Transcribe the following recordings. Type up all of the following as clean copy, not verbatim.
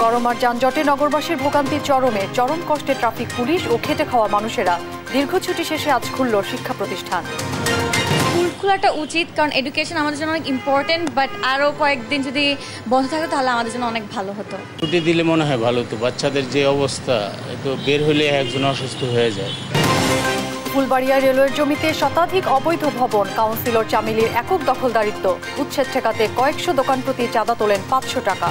গরম আর যানজটে নগরবাসীর ভোগান্তি চরমে, চরম কষ্টে ট্রাফিক পুলিশ ও খেটে খাওয়া মানুষেরা। দীর্ঘ ছুটি শেষে আজ খুলল শিক্ষা প্রতিষ্ঠান। স্কুল খোলাটা উচিত, কারণ এডুকেশন আমাদের জন্য অনেক ইম্পর্টেন্ট, বাট আরও কয়েকদিন যদি বন্ধ থাকে তাহলে আমাদের জন্য অনেক ভালো হতো। ছুটি দিলে মনে হয় ভালো হতো। বাচ্চাদের যে অবস্থা, তো বের হলে একজন অসুস্থ হয়ে যায়। ফুলবাড়িয়া রেলওয়ের জমিতে শতাধিক অবৈধ ভবন, কাউন্সিলর চামিলির একক দখলদারিত্ব। উচ্ছেদ ঠেকাতে কয়েকশো দোকান প্রতি চাঁদা তোলেন 500 টাকা।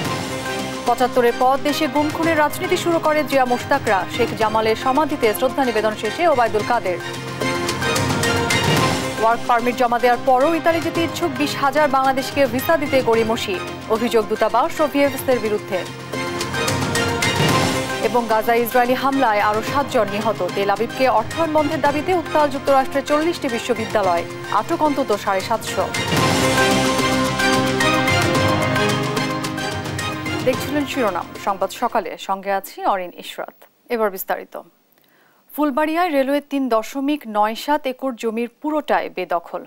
75-এর পর দেশে গুম খুনের রাজনীতি শুরু করে জিয়া মোশতাকরা। শেখ জামালের সমাধিতে শ্রদ্ধা নিবেদন শেষে ওবায়দুল কাদের। ওয়ার্ক পারমিট জমা দেওয়ার পরও ইতালি যেতে ইচ্ছুক 20,000 বাংলাদেশকে ভিসা দিতে গড়িমসি। অভিযোগ দূতাবাস ও ভিএফএসের বিরুদ্ধে। এবং গাজায় ইসরায়েলি হামলায় আরও 7 জন নিহত। তেল আবিবকে অর্থায়ন বন্ধের দাবিতে উত্তাল যুক্তরাষ্ট্রের 40টি বিশ্ববিদ্যালয়, আটক অন্তত 750। দেখছিলেন শিরোনাম সংবাদ সকালে, সঙ্গে আছি অরিন ইশরাত। এবার বিস্তারিত। ফুলবাড়িয়ায় রেলওয়ে 3.97 একর জমির পুরোটাই বেদখল।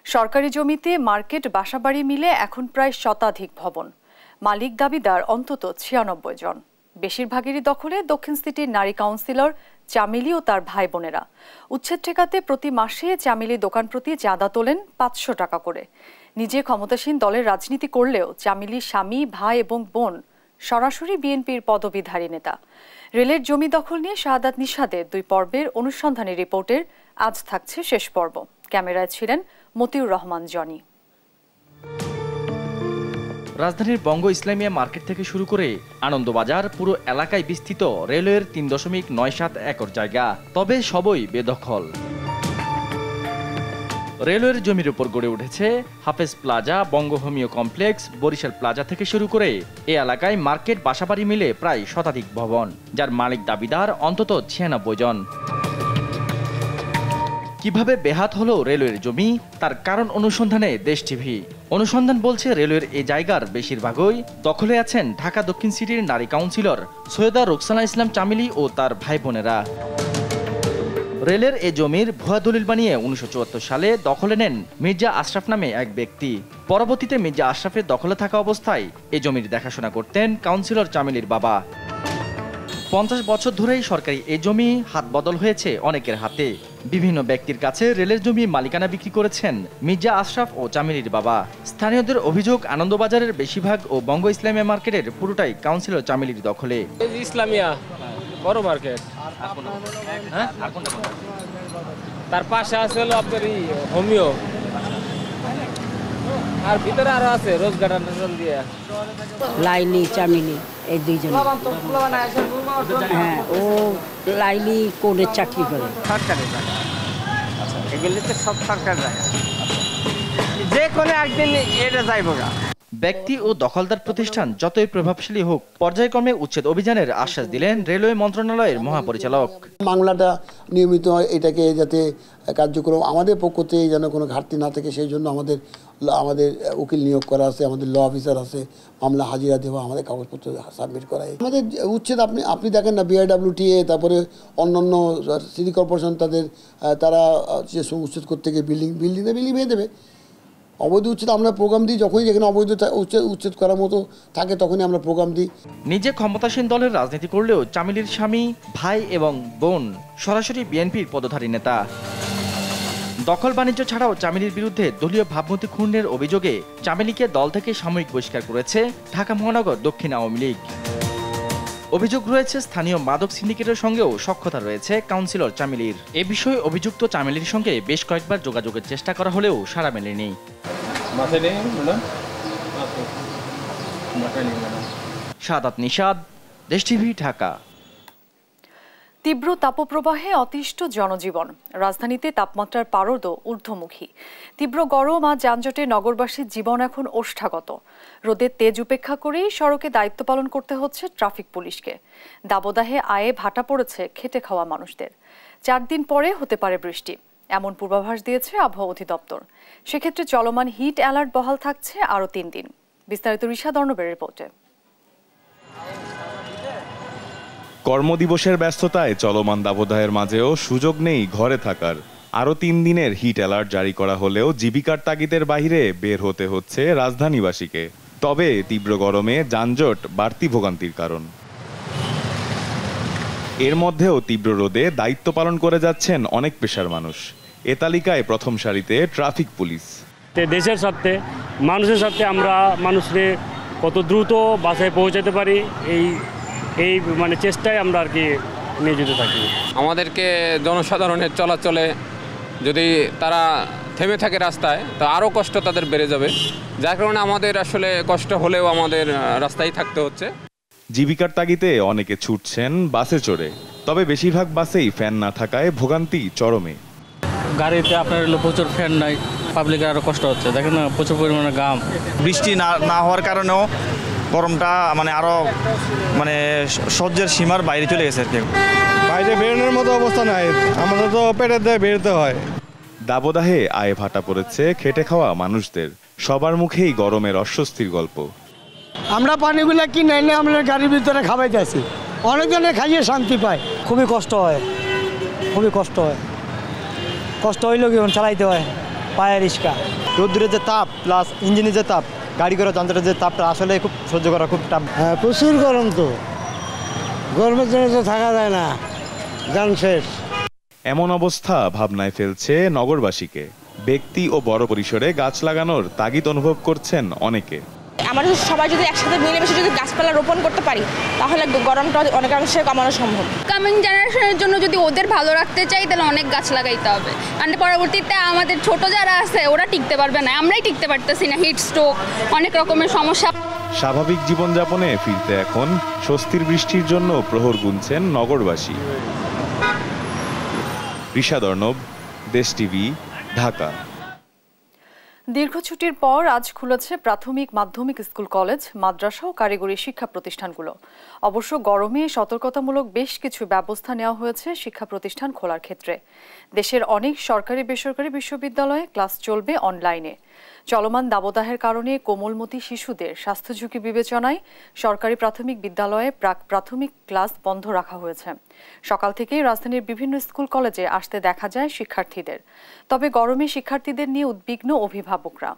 সরকারি জমিতে মার্কেট, বাসাবাড়ি মিলে এখন প্রায় শতাধিক ভবন। মালিক দাবিদার অন্তত 96 জন। বেশিরভাগেরই দখলে দক্ষিণ সিটির নারী কাউন্সিলর চামিলি ও তার ভাই বোনেরা। উচ্ছেদ ঠেকাতে প্রতি মাসে চামিলি দোকান প্রতি চাঁদা তোলেন 500 টাকা করে। নিজে ক্ষমতাসীন দলের রাজনীতি করলেও চামিলির স্বামী, ভাই এবং বোন সরাসরি বিএনপির পদবিধারী নেতা। রেলের জমি দখল নিয়ে শাহাদাত নিশাদের 2 পর্বের অনুসন্ধানী রিপোর্টের আজ থাকছে শেষ পর্ব। ক্যামেরায় ছিলেন মতিউর রহমান জনি। রাজধানীর বঙ্গ ইসলামিয়া মার্কেট থেকে শুরু করে আনন্দবাজার পুরো এলাকায় বিস্তৃত রেলওয়ের 3.97 একর জায়গা, তবে সবই বেদখল। রেলওয়ের জমির উপর গড়ে উঠেছে হাফেজ প্লাজা, বঙ্গ হোমিও কমপ্লেক্স, বরিশাল প্লাজা থেকে শুরু করে এ এলাকায় মার্কেট, বাসাবাড়ি মিলে প্রায় শতাধিক ভবন, যার মালিক দাবিদার অন্তত 96 জন। কিভাবে বেহাত হলো রেলওয়ের জমি, তার কারণ অনুসন্ধানে দেশ টিভি। অনুসন্ধান বলছে রেলওয়ের এই জায়গার বেশিরভাগই দখলে আছেন ঢাকা দক্ষিণ সিটির নারী কাউন্সিলর সৈয়দা রোকসানা ইসলাম চামিলি ও তার ভাই বোনেরা। রেলের এ জমির ভুয়া দলিল বানিয়ে 1974 সালে দখলে নেন মির্জা আশরাফ নামে এক ব্যক্তি। পরবর্তীতে মির্জা আশরাফের দখলে থাকা অবস্থায় এ জমির দেখাশোনা করতেন কাউন্সিলর চামিলির বাবা। 50 বছর ধরেই সরকারি এই জমি হাত বদল হয়েছে অনেকের হাতে। বিভিন্ন ব্যক্তির কাছে রেলের জমি মালিকানা বিক্রি করেছেন মির্জা আশরাফ ও চামিলির বাবা। স্থানীয়দের অভিযোগ, আনন্দবাজারের বেশিরভাগ ও বঙ্গ ইসলামিয়া মার্কেটের পুরোটাই কাউন্সিলর চামিলির দখলে। ইসলামিয়া বড় মার্কেট, তার পাশে আছে হলো আপনার হোমিও, আর ভিতরে আরো আছে রোজ গার্ডেন দিয়ে লাইলি চামিলি, এই দুইজন। হ্যাঁ, ও লাইলি কোর্টের চাকরি করে। সরকারি জায়গা, এগুলি তো সব সরকার জায়গা, যে কোনো একদিন এটা যাইব গা। ব্যক্তি ও দখলদার প্রতিষ্ঠান যতই প্রভাবশালী হোক, পর্যায়ক্রমে উচ্ছেদ অভিযানের আশ্বাস দিলেন রেলওয়ে মন্ত্রণালয়ের মহাপরিচালক। বাংলাটা নিয়মিত এটাকে যাতে কার্যক্রম আমাদের পক্ষ থেকে যেন কোনো ঘাটতি না থাকে, সেই জন্য আমাদের উকিল নিয়োগ করা আছে, আমাদের ল অফিসার আছে, মামলা হাজিরা দেওয়া, আমাদের কাগজপত্র সাবমিট করা। আমাদের উচ্ছেদ আপনি দেখেন না, বিআইডব্লিউটিএ, তারপরে অন্যান্য সিটি কর্পোরেশন তারা যে উচ্ছেদ করতে গিয়ে বিল্ডিং ভেঙে দেবে। অবৈধ উচ্ছেদ আমরা প্রোগ্রাম দিই, যখনই যেখানে অবৈধ উচ্ছেদ করার মতো থাকে তখনই আমরা প্রোগ্রাম দিই। নিজে ক্ষমতাসীন দলের রাজনীতি করলেও চামিলির স্বামী, ভাই এবং বোন সরাসরি বিএনপির পদধারী নেতা। দখল বাণিজ্য ছাড়াও চামিলির বিরুদ্ধে দলীয় ভাবমূর্তি ক্ষুণ্ণের অভিযোগে চামিলিকে দল থেকে সাময়িক বহিষ্কার করেছে ঢাকা মহানগর দক্ষিণ আওয়ামী লীগ। অভিযোগ রয়েছে স্থানীয় মাদক সিন্ডিকেটের সঙ্গেও সখ্যতা রয়েছে কাউন্সিলর চামিলির। এ বিষয়ে অভিযুক্ত চামিলির সঙ্গে বেশ কয়েকবার যোগাযোগের চেষ্টা করা হলেও সাড়া মেলেনি। শাহাদাত নিশাদ, দেশ টিভি, ঢাকা। তীব্র তাপপ্রবাহে অতিষ্ঠ জনজীবন। রাজধানীতে তাপমাত্রার পারদ ঊর্ধ্বমুখী। তীব্র গরম আর যানজটে নগরবাসীর জীবন এখন ওষ্ঠাগত। রোদের তেজ উপেক্ষা করেই সড়কে দায়িত্ব পালন করতে হচ্ছে ট্রাফিক পুলিশকে। দাবদাহে আয়ে ভাটা পড়েছে খেটে খাওয়া মানুষদের। 4 দিন পরে হতে পারে বৃষ্টি, এমন পূর্বাভাস দিয়েছে আবহাওয়া অধিদপ্তর। সেক্ষেত্রে চলমান হিট অ্যালার্ট বহাল থাকছে আরও 3 দিন। বিস্তারিত ঋষাদ অর্ণবের রিপোর্টে। কর্মদিবসের ব্যস্ততায় চলমান দাবদাহের মাঝেও সুযোগ নেই ঘরে থাকার। আরও 3 দিনের হিট অ্যালার্ট জারি করা হলেও জীবিকার তাগিদের বাইরে বের হতে হচ্ছে রাজধানীবাসীকে। তবে তীব্র গরমে যানজট বাড়তি ভোগান্তির কারণ। এর মধ্যেও তীব্র রোদে দায়িত্ব পালন করে যাচ্ছেন অনেক পেশার মানুষ। এ তালিকায় প্রথম সারিতে ট্রাফিক পুলিশ। দেশের স্বার্থে, মানুষের স্বার্থে আমরা মানুষদের কত দ্রুত বাসায় পৌঁছাতে পারি এই মানে চেষ্টায় আমরা আর কি নিয়োজিত থাকি। আমাদেরকে জনসাধারণের চলাচলে যদি তারা থেমে থাকে রাস্তায়, তো আরও কষ্ট তাদের বেড়ে যাবে, যার কারণে আমাদের আসলে কষ্ট হলেও আমাদের রাস্তায় থাকতে হচ্ছে। জীবিকার তাগিদে অনেকে ছুটছেন বাসে চড়ে, তবে বেশিরভাগ বাসেই ফ্যান না থাকায় ভোগান্তি চরমে। গাড়িতে আপনার প্রচুর ফ্যান নাই, পাবলিকের আরও কষ্ট হচ্ছে। দেখেন না, প্রচুর পরিমাণে ঘাম। বৃষ্টি না হওয়ার কারণেও গরমটা মানে আরও মানে সহ্যের সীমার বাইরে চলে গেছে আর কি। বাইরে বেরোনোর মতো অবস্থা নাই, আমাদের তো পেটের দিয়ে বেরোতে হয়। দাবদাহে আয়ে ভাটা পড়েছে খেটে খাওয়া মানুষদের। সবার মুখেই গরমের অস্বস্তির গল্প। আমরা পানিগুলো কিনে এনে আমরা গাড়ির ভিতরে খাওয়াইতে আছি, অনেকজনে খাইয়ে শান্তি পায়। খুবই কষ্ট হয়, খুবই কষ্ট হয়। কষ্ট হইলেও কি চালাইতে হয় পায়ে রিক্সা। রোদ্দুরের যে তাপ প্লাস ইঞ্জিনের যে তাপ, গাড়ি ঘোড়া যন্ত্রের যে তাপটা আসলে খুব সহ্য করা খুব টাফ। হ্যাঁ, প্রচুর গরম তো, গরমের জন্য তো থাকা যায় না, জান শেষ। এমন অবস্থা ভাবনায় ফেলছে নগরবাসীকে। ব্যক্তি ও বড় পরিসরে গাছ লাগানোর তাগিদ অনুভব করছেন অনেকে। আমরা সবাই যদি একসাথে মিলেমিশে যদি গাছপালা রোপণ করতে পারি, তাহলে গরমটা অনেকাংশে কমানো সম্ভব। কামিং জেনারেশনের জন্য যদি ওদের ভালো রাখতে চাই, তাহলে অনেক গাছ লাগাইতে হবে। কারণ পরবর্তীতে আমাদের ছোট যারা আছে ওরা টিকতে পারবে না, আমরাই টিকতে পারতেছি না। হিট স্ট্রোক, অনেক রকমের সমস্যা। স্বাভাবিক জীবনযাপনে ফিরতে এখন স্বস্তির বৃষ্টির জন্য প্রহর গুনছেন নগরবাসী। ঋষাদ অর্ণব, দেশ টিভি, ঢাকা। দীর্ঘ ছুটির পর আজ খুলেছে প্রাথমিক, মাধ্যমিক স্কুল, কলেজ, মাদ্রাসা ও কারিগরি শিক্ষা প্রতিষ্ঠানগুলো। অবশ্য গরমে সতর্কতামূলক বেশ কিছু ব্যবস্থা নেওয়া হয়েছে শিক্ষা প্রতিষ্ঠান খোলার ক্ষেত্রে। দেশের অনেক সরকারি বেসরকারি বিশ্ববিদ্যালয়ে ক্লাস চলবে অনলাইনে। চলমান দাবদাহের কারণে কোমলমতি শিশুদের স্বাস্থ্য ঝুঁকি বিবেচনায় সরকারি প্রাথমিক বিদ্যালয়ে প্রাক প্রাথমিক ক্লাস বন্ধ রাখা হয়েছে। সকাল থেকেই রাজধানীর বিভিন্ন স্কুল কলেজে আসতে দেখা যায় শিক্ষার্থীদের। তবে গরমে শিক্ষার্থীদের নিয়ে উদ্বিগ্ন অভিভাবকরা।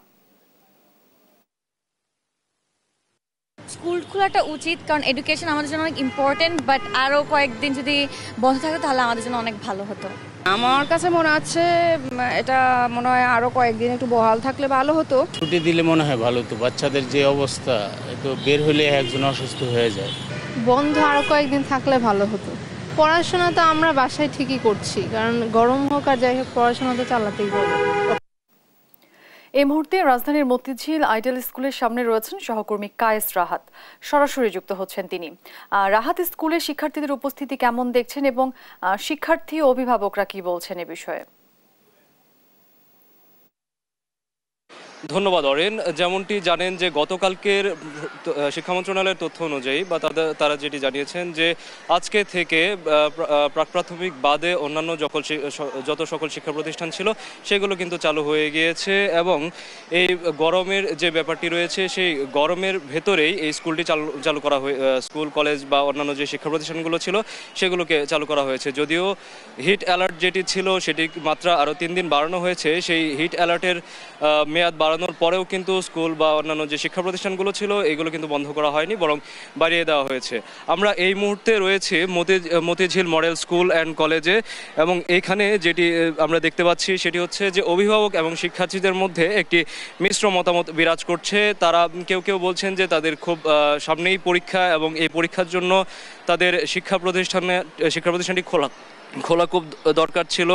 স্কুল খোলাটা উচিত, কারণ এডুকেশন আমাদের জন্য অনেক ইম্পর্টেন্ট, বাট আরও কয়েকদিন যদি বন্ধ থাকে তাহলে আমাদের জন্য অনেক ভালো হতো। আমার কাছে মনে হচ্ছে এটা মনে হয় আরও কয়েকদিন একটু বহাল থাকলে ভালো হতো। ছুটি দিলে মনে হয় ভালো হতো। বাচ্চাদের যে অবস্থা, তো বের হলে একজন অসুস্থ হয়ে যায়। বন্ধ আরও কয়েকদিন থাকলে ভালো হতো। পড়াশোনা তো আমরা বাসায় ঠিকই করছি, কারণ গরম হোক আর যাই হোক পড়াশোনা তো চালাতেই হবে। এই মুহূর্তে রাজধানীর মতিঝিল আইডেল স্কুলের সামনে রয়েছেন সহকর্মী কায়েস রাহাত। সরাসরি যুক্ত হচ্ছেন তিনি। রাহাত, স্কুলের শিক্ষার্থীদের উপস্থিতি কেমন দেখছেন এবং শিক্ষার্থী ও অভিভাবকরা কি বলছেন এ বিষয়ে? ধন্যবাদ অরিন। যেমনটি জানেন যে গতকালকের শিক্ষা মন্ত্রণালয়ের তথ্য অনুযায়ী বা তারা যেটি জানিয়েছেন যে আজকে থেকে প্রাক প্রাথমিক বাদে অন্যান্য যত সকল শিক্ষা প্রতিষ্ঠান ছিল সেগুলো কিন্তু চালু হয়ে গিয়েছে এবং এই গরমের যে ব্যাপারটি রয়েছে সেই গরমের ভেতরেই এই স্কুলটি চালু করা হয়ে স্কুল, কলেজ বা অন্যান্য যে শিক্ষা প্রতিষ্ঠানগুলো ছিল সেগুলোকে চালু করা হয়েছে। যদিও হিট অ্যালার্ট যেটি ছিল সেটি মাত্রা আরও 3 দিন বাড়ানো হয়েছে। সেই হিট অ্যালার্টের মেয়াদ বাড়ানোর পরেও কিন্তু স্কুল বা অন্যান্য যে শিক্ষা প্রতিষ্ঠানগুলো ছিল এগুলো কিন্তু বন্ধ করা হয়নি, বরং বাড়িয়ে দেওয়া হয়েছে। আমরা এই মুহূর্তে রয়েছে মতিঝিল মডেল স্কুল অ্যান্ড কলেজে এবং এখানে যেটি আমরা দেখতে পাচ্ছি সেটি হচ্ছে যে অভিভাবক এবং শিক্ষার্থীদের মধ্যে একটি মিশ্র মতামত বিরাজ করছে। তারা কেউ বলছেন যে তাদের খুব সামনেই পরীক্ষা এবং এই পরীক্ষার জন্য তাদের শিক্ষা প্রতিষ্ঠানটি খোলা খুব দরকার ছিল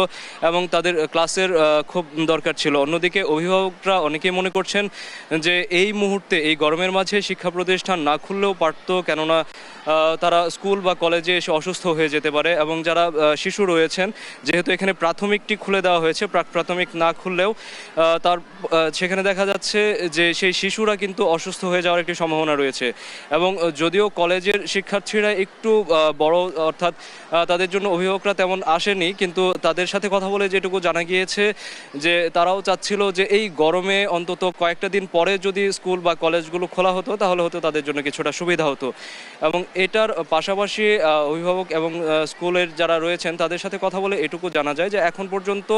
এবং তাদের ক্লাসের খুব দরকার ছিল। অন্যদিকে অভিভাবকরা অনেকেই মনে করছেন যে এই মুহূর্তে এই গরমের মাঝে শিক্ষা প্রতিষ্ঠান না খুললেও পারত, কেননা তারা স্কুল বা কলেজে এসে অসুস্থ হয়ে যেতে পারে এবং যারা শিশু রয়েছেন, যেহেতু এখানে প্রাথমিকটি খুলে দেওয়া হয়েছে, প্রাক প্রাথমিক না খুললেও সেখানে দেখা যাচ্ছে যে সেই শিশুরা কিন্তু অসুস্থ হয়ে যাওয়ার একটি সম্ভাবনা রয়েছে। এবং যদিও কলেজের শিক্ষার্থীরা একটু বড়, অর্থাৎ তাদের জন্য অভিভাবকরা তেমন আসেনি, কিন্তু তাদের সাথে কথা বলে যেটুকু জানা গিয়েছে যে তারাও চাচ্ছিল যে এই গরমে অন্তত কয়েকটা দিন পরে যদি স্কুল বা কলেজগুলো খোলা হতো তাহলে হয়তো তাদের জন্য কিছুটা সুবিধা হতো। এবং এটার পাশাপাশি অভিভাবক এবং স্কুলের যারা রয়েছেন তাদের সাথে কথা বলে এটুকু জানা যায় যে এখন পর্যন্ত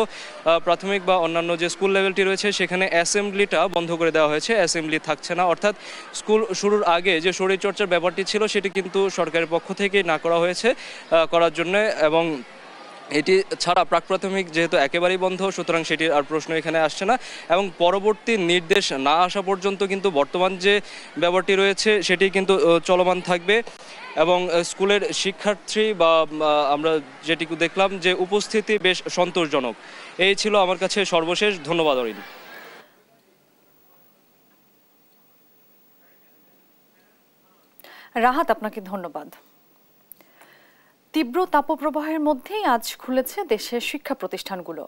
প্রাথমিক বা অন্যান্য যে স্কুল লেভেলটি রয়েছে সেখানে অ্যাসেম্বলিটা বন্ধ করে দেওয়া হয়েছে, অ্যাসেম্বলি থাকছে না। অর্থাৎ স্কুল শুরুর আগে যে শরীরচর্চার ব্যাপারটি ছিল সেটি কিন্তু সরকারের পক্ষ থেকেই না করা হয়েছে করার জন্য, এবং এটি ছাড়া প্রাক প্রাথমিক যেহেতু একেবারেই বন্ধ, সুতরাং সেটির আর প্রশ্ন এখানে আসছে না। এবং পরবর্তী নির্দেশ না আসা পর্যন্ত কিন্তু বর্তমান যে ব্যাপারটি রয়েছে সেটি কিন্তু চলমান থাকবে। এবং স্কুলের শিক্ষার্থী বা আমরা যেটুকু দেখলাম যে উপস্থিতি বেশ সন্তোষজনক। এই ছিল আমার কাছে সর্বশেষ। ধন্যবাদ অরিন। রাহাত, আপনাকে ধন্যবাদ। তীব্র তাপপ্রবাহের মধ্যেই আজ খুলেছে দেশের শিক্ষা প্রতিষ্ঠানগুলো।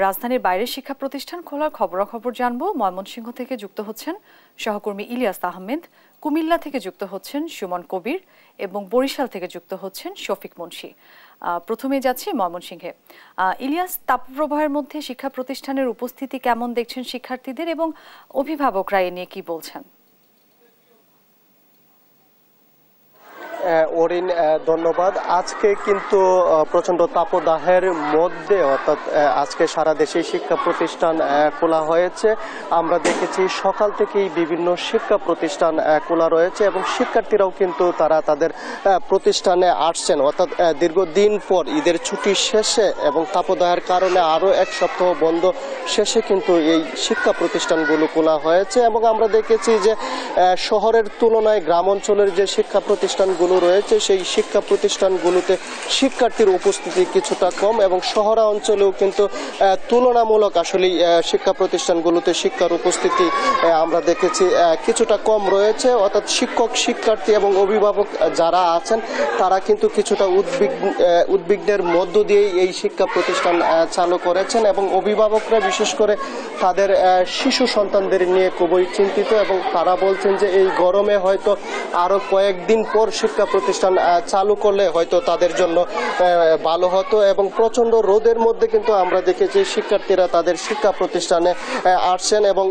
রাজধানীর বাইরের শিক্ষা প্রতিষ্ঠান খোলার খবরাখবর জানবো। ময়মনসিংহ থেকে যুক্ত হচ্ছেন সহকর্মী ইলিয়াস আহমেদ, কুমিল্লা থেকে যুক্ত হচ্ছেন সুমন কবির এবং বরিশাল থেকে যুক্ত হচ্ছেন শফিক মুন্সি। প্রথমে যাচ্ছি ময়মনসিংহে। ইলিয়াস, তাপপ্রবাহের মধ্যে শিক্ষা প্রতিষ্ঠানের উপস্থিতি কেমন দেখছেন শিক্ষার্থীদের এবং অভিভাবকরা এ নিয়ে কি বলছেন? অরিন, ধন্যবাদ। আজকে কিন্তু প্রচণ্ড তাপদাহের মধ্যে, অর্থাৎ আজকে সারা দেশে শিক্ষা প্রতিষ্ঠান খোলা হয়েছে। আমরা দেখেছি সকাল থেকেই বিভিন্ন শিক্ষা প্রতিষ্ঠান খোলা রয়েছে এবং শিক্ষার্থীরাও কিন্তু তারা তাদের প্রতিষ্ঠানে আসছেন, অর্থাৎ দীর্ঘদিন পর ঈদের ছুটি শেষে এবং তাপদাহের কারণে আরও এক সপ্তাহ বন্ধ শেষে কিন্তু এই শিক্ষা প্রতিষ্ঠানগুলো খোলা হয়েছে। এবং আমরা দেখেছি যে শহরের তুলনায় গ্রাম অঞ্চলের যে শিক্ষা প্রতিষ্ঠানগুলো রয়েছে সেই শিক্ষা প্রতিষ্ঠানগুলোতে শিক্ষার্থীর উপস্থিতি কিছুটা কম এবং শহরাঞ্চলেও কিন্তু তুলনামূলক আসলে শিক্ষা প্রতিষ্ঠানগুলোতে শিক্ষার উপস্থিতি আমরা দেখেছি কিছুটা কম রয়েছে। অর্থাৎ শিক্ষক, শিক্ষার্থী এবং অভিভাবক যারা আছেন তারা কিন্তু কিছুটা উদ্বিগ্নের মধ্য দিয়েই এই শিক্ষা প্রতিষ্ঠান চালু করেছেন এবং অভিভাবকরা বিশেষ করে তাদের শিশু সন্তানদের নিয়ে খুবই চিন্তিত এবং তারা বলছেন যে এই গরমে হয়তো আরো কয়েকদিন পর শিক্ষা প্রতিষ্ঠান চালু করলে হয়তো তাদের জন্য ভালো হতো। এবং প্রচন্ড রোদের মধ্যে কিন্তু আমরা দেখেছি শিক্ষার্থীরা তাদের শিক্ষা প্রতিষ্ঠানে আসছেন এবং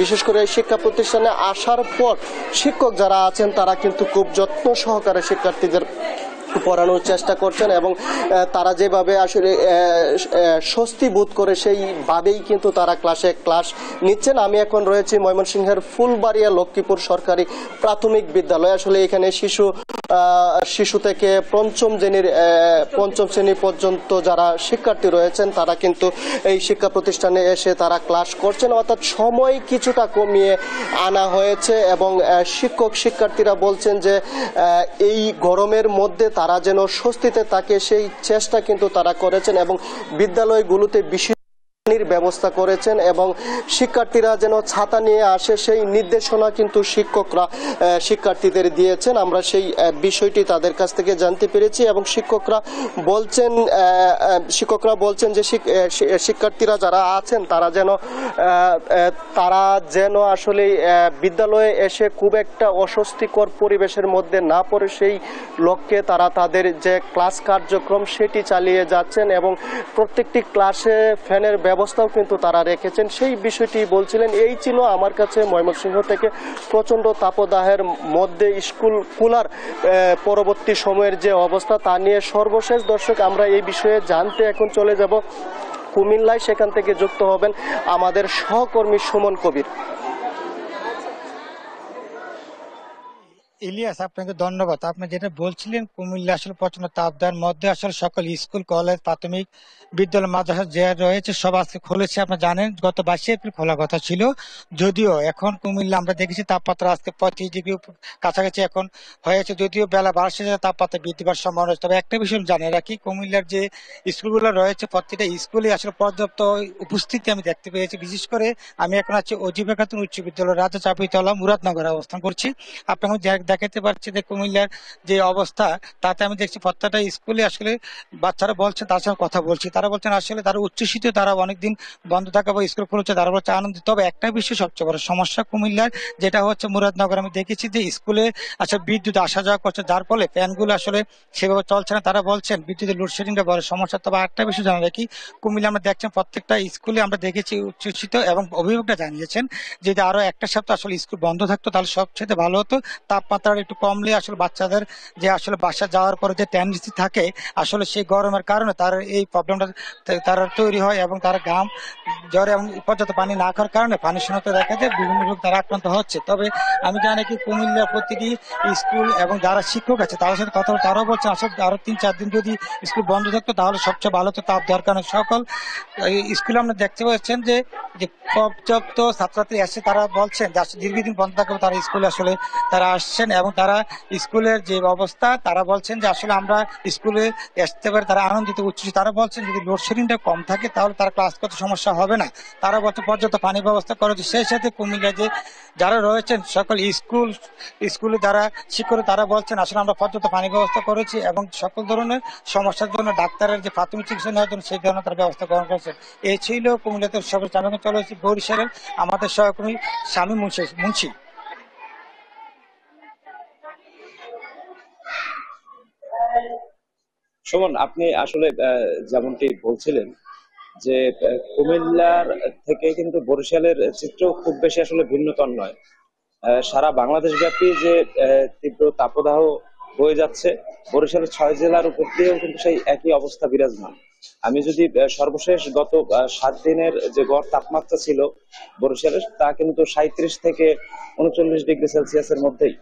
বিশেষ করে শিক্ষা প্রতিষ্ঠানে আসার পর শিক্ষক যারা আছেন তারা কিন্তু খুব যত্ন সহকারে শিক্ষার্থীদের পড়ানোর চেষ্টা করছেন এবং তারা যেভাবে আসলে স্বস্তি বোধ করে সেইভাবেই কিন্তু তারা ক্লাস নিচ্ছেন। আমি এখন রয়েছি ময়মনসিংহের ফুলবাড়িয়া লক্ষ্মীপুর সরকারি প্রাথমিক বিদ্যালয়। আসলে এখানে শিশু থেকে পঞ্চম শ্রেণী পর্যন্ত যারা শিক্ষার্থী রয়েছেন তারা কিন্তু এই শিক্ষা প্রতিষ্ঠানে এসে তারা ক্লাস করছেন, অর্থাৎ সময় কিছুটা কমিয়ে আনা হয়েছে এবং শিক্ষক শিক্ষার্থীরা বলছেন যে এই গরমের মধ্যে তারা যেন স্বস্তিতে থাকে সেই চেষ্টা কিন্তু তারা করেছেন এবং বিদ্যালয়গুলোতে বিশেষ ব্যবস্থা করেছেন এবং শিক্ষার্থীরা যেন ছাতা নিয়ে আসে সেই নির্দেশনা কিন্তু শিক্ষকরা শিক্ষার্থীদের দিয়েছেন। আমরা সেই বিষয়টি তাদের কাছ থেকে জানতে পেরেছি এবং শিক্ষকরা বলছেন যে শিক্ষার্থীরা যারা আছেন তারা যেন আসলে বিদ্যালয়ে এসে খুব একটা অস্বস্তিকর পরিবেশের মধ্যে না পড়ে সেই লক্ষ্যে তারা তাদের যে ক্লাস কার্যক্রম সেটি চালিয়ে যাচ্ছেন এবং প্রত্যেকটি ক্লাসে ফ্যানের ব্যবস্থাও কিন্তু তারা রেখেছেন। সেই বিষয়টি বলছিলেন। এই ছিল আমার কাছে ময়মনসিংহ থেকে প্রচন্ড তাপদাহের মধ্যে স্কুল খোলার পরবর্তী সময়ের যে অবস্থা তা নিয়ে সর্বশেষ। দর্শক, আমরা এই বিষয়ে জানতে এখন চলে যাব কুমিল্লায়, সেখান থেকে যুক্ত হবেন আমাদের সহকর্মী সুমন কবির। ইলিয়াস, আপনাকে ধন্যবাদ। আপনি যেটা বলছিলেন কুমিল্লা আসলে প্রচন্ড তাপদাহের মধ্যে আসলে সকল স্কুল, কলেজ, প্রাথমিক বিদ্যালয়, মাদ্রাসা যে রয়েছে সব আজকে খুলেছে। আপনারা জানেন গত 22 এপ্রিল খোলার কথা ছিল, যদিও এখন কুমিল্লা আমরা দেখেছি তাপমাত্রা আজকে 35 ডিগ্রি কাছাকাছি এখন হয়েছে, যদিও বেলা 12 শেষে তাপমাত্রা বৃদ্ধি পাওয়ার সম্ভাবনা রয়েছে। তবে একটা বিষয় জানিয়ে রাখি, কুমিল্লার যে স্কুলগুলো রয়েছে প্রত্যেকটা স্কুলে আসলে পর্যাপ্ত উপস্থিতি আমি দেখতে পেয়েছি। বিশেষ করে আমি এখন আছি অজিবা খাতুন উচ্চ বিদ্যালয়, রাজা চাপিতলা, মুরাদনগরে অবস্থান করছি। আপনাকে দেখাতে পারছি যে কুমিল্লার যে অবস্থা তাতে আমি দেখছি প্রত্যেকটা স্কুলে আসলে বাচ্চারা বলছে, তার সঙ্গে কথা বলছি, তারা বলছেন আসলে তারা উচ্ছ্বসিত, তারা অনেকদিন বন্ধ থাকা বা স্কুল খুলেছে তারা বলছে আনন্দিত। তবে একটা বিষয় সবচেয়ে বড় সমস্যা কুমিল্লার, যেটা হচ্ছে মুরাদনগর, আমি দেখেছি যে স্কুলে আসলে বিদ্যুৎ আসা যাওয়া করছে, যার ফলে ফ্যানগুলো আসলে সেভাবে চলছে না। তারা বলছেন বিদ্যুতের লোডশেডিংটা বড় সমস্যা। তবে একটা বিষয় জানা রাখি, কুমিল্লা আমরা দেখছেন প্রত্যেকটা স্কুলে আমরা দেখেছি উচ্ছ্বসিত এবং অভিভাবকরা জানিয়েছেন যে আরো একটা সপ্তাহ আসলে স্কুল বন্ধ থাকতো তাহলে সবচেয়ে ভালো হতো। তাপমাত্রা তাপমাত্রা একটু কমলে আসলে বাচ্চাদের যে আসলে বাসা যাওয়ার পরে যে টেন্ডেন্সি থাকে আসলে সেই গরমের কারণে তার এই প্রবলেমটা তারা তৈরি হয় এবং তারা ঘাম জ্বরে এবং পর্যাপ্ত পানি না খাওয়ার কারণে পানি শূন্যতা দেখা যায়, বিভিন্ন রোগ তারা আক্রান্ত হচ্ছে। তবে আমি জানি কি কুমিল্লা প্রতিটি স্কুল এবং যারা শিক্ষক আছে তাদের সাথে কথা বলে তারাও বলছেন আসলে আরো 3-4 দিন যদি স্কুল বন্ধ থাকতো তাহলে সবচেয়ে ভালো হতো। তাপ দেওয়ার কারণে সকল স্কুলে আমরা দেখতে পাচ্ছেন যে পর্যাপ্ত ছাত্রছাত্রী আসছে, তারা বলছেন যে দীর্ঘদিন বন্ধ থাকবে তারা স্কুলে আসলে তারা আসছেন এবং তারা স্কুলের যে অবস্থা তারা বলছেন যে আসলে আমরা স্কুলে আসতে পারি, তারা আনন্দিত উচ্ছ্বসিত। তারা বলছেন যদি লোডশেডিংটা কম থাকে তাহলে তারা ক্লাস করতে সমস্যা হবে না। তারা বলছে পর্যাপ্ত পানি ব্যবস্থা করেছে। সেই সাথে কুমিল্লা যে যারা রয়েছেন সকল স্কুলে যারা শিক্ষক তারা বলছেন আসলে আমরা পর্যাপ্ত পানি ব্যবস্থা করেছি এবং সকল ধরনের সমস্যার জন্য ডাক্তারের যে প্রাথমিক চিকিৎসা নেওয়ার জন্য সেই ধরনের তারা ব্যবস্থা গ্রহণ করেছে। এই ছিল কুমিল্লাতে সরকারি চালনা চলে এসেছে বরিশালের আমাদের সহকর্মী স্বামী মুন্সি। সুমন, আপনি আসলে যেমনটি বলছিলেন যে কুমিল্লার থেকে কিন্তু বরিশালের চিত্র খুব বেশি আসলে ভিন্নতর নয়। সারা বাংলাদেশ ব্যাপী যে তীব্র তাপদাহ বয়ে যাচ্ছে, বরিশালের 6 জেলার উপর দিয়েও কিন্তু সেই একই অবস্থা বিরাজমান। আমি যদি সর্বশেষ গত 7 দিনের যে গড় তাপমাত্রা ছিল বরিশালের, তা কিন্তু 37 থেকে 39 ডিগ্রি সেলসিয়াসের মধ্যেই।